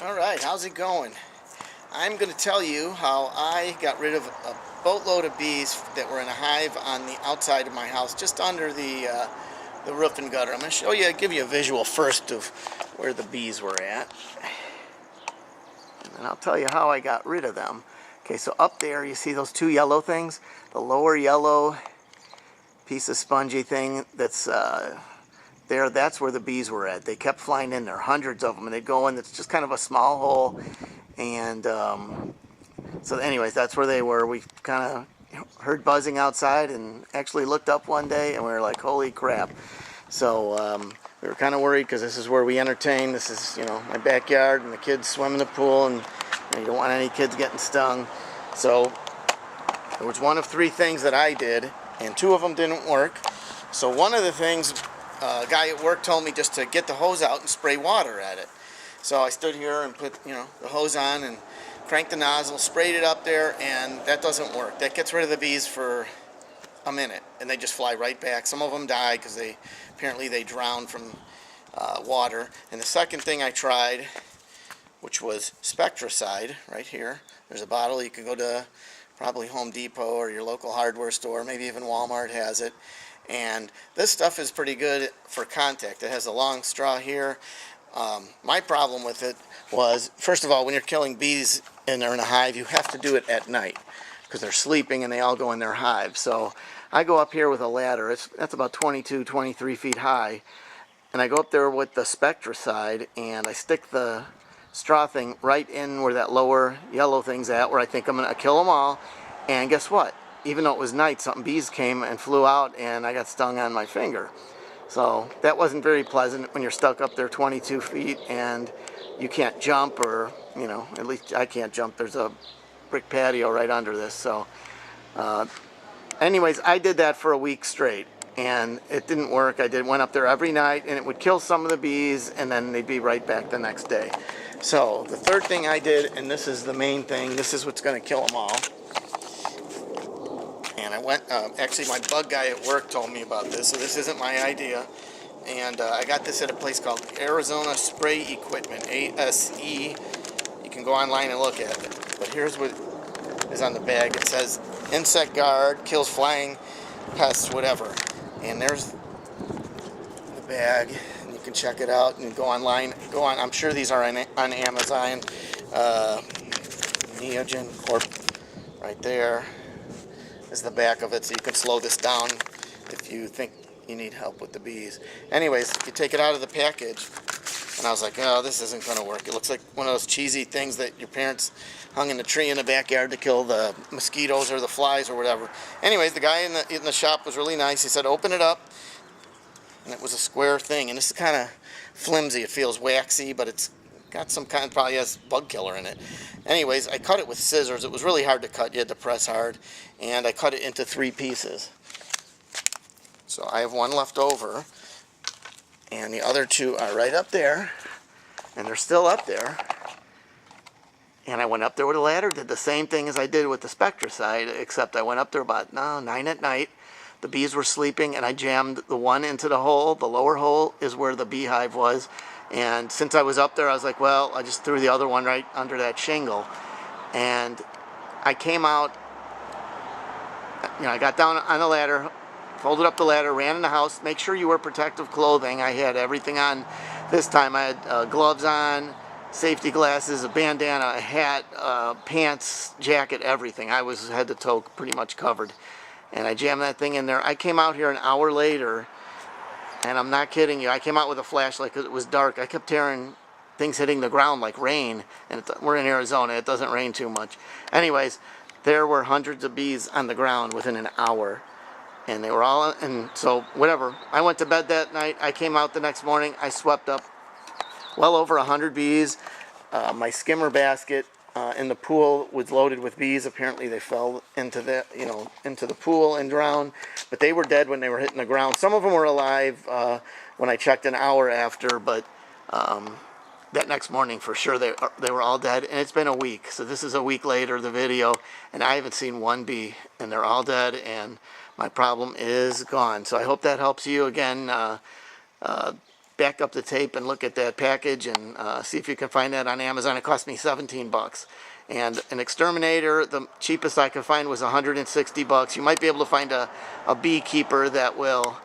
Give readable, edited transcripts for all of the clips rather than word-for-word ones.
All right, how's it going? I'm going to tell you how I got rid of a boatload of bees that were in a hive on the outside of my house, just under the roof and gutter. I'm going to give you a visual first of where the bees were at, and then I'll tell you how I got rid of them. Okay, so up there you see those two yellow things? The lower yellow piece of spongy thing that's there, that's where the bees were at. They kept flying in there, hundreds of them, and they'd go in. It's just kind of a small hole, and so anyways, that's where they were. We kind of heard buzzing outside and actually looked up one day, and we were like, holy crap. So we were kind of worried because this is where we entertain. This is, my backyard, and the kids swim in the pool, and you don't want any kids getting stung. So there was one of three things that I did, and two of them didn't work. So one of the things, a guy at work told me just to get the hose out and spray water at it. So I stood here and put, the hose on and cranked the nozzle, sprayed it up there, and that doesn't work. That gets rid of the bees for a minute, and they just fly right back. Some of them die because apparently they drown from water. And the second thing I tried, which was Spectracide, right here. There's a bottle. You can go to probably Home Depot or your local hardware store, maybe even Walmart has it. And this stuff is pretty good for contact. It has a long straw here. My problem with it was, first of all, when you're killing bees and they're in a hive, you have to do it at night because they're sleeping and they all go in their hive. So I go up here with a ladder. That's about 22, 23 feet high. And I go up there with the Spectracide and I stick the straw thing right in where that lower yellow thing's at, where I think I'm going to kill them all. And guess what? Even though it was night, some bees came and flew out and I got stung on my finger. So that wasn't very pleasant when you're stuck up there 22 feet and you can't jump, or, at least I can't jump. There's a brick patio right under this. So anyways, I did that for a week straight and it didn't work. Went up there every night and it would kill some of the bees and then they'd be right back the next day. So the third thing I did, and this is the main thing, this is what's going to kill them all. And I went, actually my bug guy at work told me about this, so this isn't my idea. And I got this at a place called Arizona Spray Equipment, ASE. You can go online and look at it. But here's what is on the bag. It says, Insect Guard, kills flying pests, whatever. And there's the bag, and you can check it out and go online. I'm sure these are on Amazon. Neogen Corp, right there is the back of it, so you can slow this down if you think you need help with the bees. Anyways, you take it out of the package, and I was like, oh, this isn't going to work. It looks like one of those cheesy things that your parents hung in the tree in the backyard to kill the mosquitoes or the flies or whatever. Anyways, the guy in the shop was really nice. He said, open it up, and it was a square thing, and this is kind of flimsy. It feels waxy, but it's got some kind, probably has bug killer in it. Anyways, I cut it with scissors. It was really hard to cut. You had to press hard. And I cut it into 3 pieces. So I have one left over. And the other 2 are right up there. And they're still up there. And I went up there with a ladder, did the same thing as I did with the Spectracide, except I went up there about 9 at night. The bees were sleeping, and I jammed the one into the hole. The lower hole is where the beehive was. And since I was up there, I was like, well, I just threw the other one right under that shingle. And I came out, I got down on the ladder, folded up the ladder, ran in the house. Make sure you wear protective clothing. I had everything on this time. I had gloves on, safety glasses, a bandana, a hat, pants, jacket, everything. I was head to toe pretty much covered. And I jammed that thing in there. I came out here an hour later, and I'm not kidding you. I came out with a flashlight because it was dark. I kept hearing things hitting the ground like rain. And we're in Arizona. It doesn't rain too much. Anyways, there were hundreds of bees on the ground within an hour. And they were all, and so whatever. I went to bed that night. I came out the next morning. I swept up well over 100 bees. My skimmer basket in the pool was loaded with bees. Apparently they fell into the pool and drowned, but they were dead when they were hitting the ground. Some of them were alive when I checked an hour after, but that next morning for sure they were all dead. And it's been a week, so this is a week later, the video, and I haven't seen one bee, and they're all dead, and my problem is gone. So I hope that helps you. Again, back up the tape and look at that package and see if you can find that on Amazon. It cost me 17 bucks. And an exterminator, the cheapest I could find was 160 bucks. You might be able to find a beekeeper that will,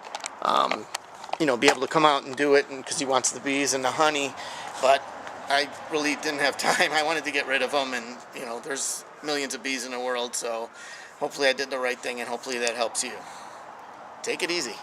be able to come out and do it because he wants the bees and the honey. But I really didn't have time. I wanted to get rid of them, and there's millions of bees in the world, so hopefully I did the right thing, and hopefully that helps you. Take it easy.